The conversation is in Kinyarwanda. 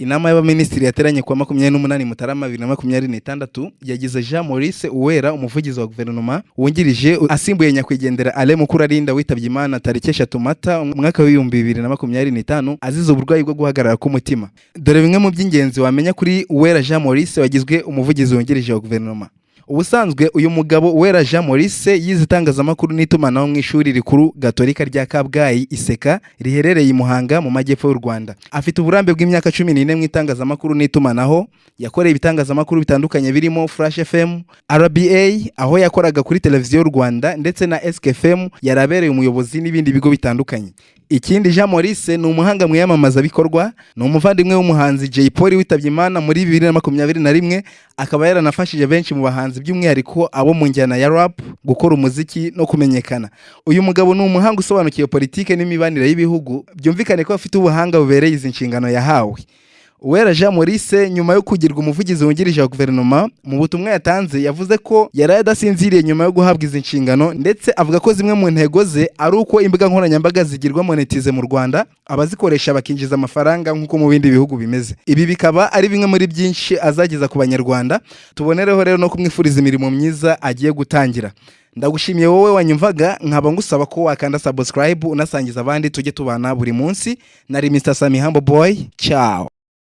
Inama y'abaminisitiri yateranye kuwa 28 Mutarama 2026 yagize Jean Maurice Uwera umuvugizi wa guverinoma wungirije asimbuye nyakwigendera Ale Mukurarinda witabye Imana tariki 3 Mata mwaka wa 2025 azize uburwayi bwo guhagarara k'umutima. Dore bimwe mu by'ingenzi wamenya kuri Uwera Jean Maurice wagizwe umuvugizi wungirije wa guverinoma. Ubusanzwe uyu mugabo Uwera Jean Maurice yize itangazamakuru n'itumanaho mu ishuri rikuru Gatolika rya Kabgayi Iseka riherereye i Muhanga mu majyepfo y'u Rwanda. Afite uburambe bw'imyaka 14 mu itangazamakuru n'itumanaho, yakoreye ibitangazamakuru bitandukanye birimo Flash FM, RBA aho yakoraga kuri televiziyo y'u Rwanda ndetse na SKFM yarabereye umuyobozi n'ibindi bigo bitandukanye. Ikindi Jean Maurice ni umuhanga mu yamamaza bikorwa, ni umuvandimwe w'umuhanzi Jay Polly witabye Imana muri 2021, akaba yaranafashije benshi mu bahanzi by'umwihariko abo mu njyana ya rap gukora umuziki no kumenyekana. Uyu mugabo ni umuhanga usobanukiye politike n'imibanire y'ibihugu, byumvikane ko afite ubuhanga bubereye izi nshingano yahawe. Uwera Jean Maurice nyuma yo kugirwa umuvugizi wungirije wa guverinoma mu butumwa yatanze yavuze ko yari adasinziriye nyuma yo guhabwa izi nshingano, ndetse avuga ko zimwe mu ntego ze ari uko imbuga nkoranyambaga zigirwa monetize mu Rwanda abazikoresha bakinjiza amafaranga nk'uko mu bindi bihugu bimeze. Ibi bikaba ari bimwe muri byinshi azageza ku banyarwanda. Tubonereho rero no kumwifuriza imirimo myiza agiye gutangira. Ndagushimiye wowe wanyumvaga, nkaba ngusaba ko wakanda subscribe unasangiza abandi tujye tubana buri munsi. Nari Mr. Sami Humble Boy. Ciao.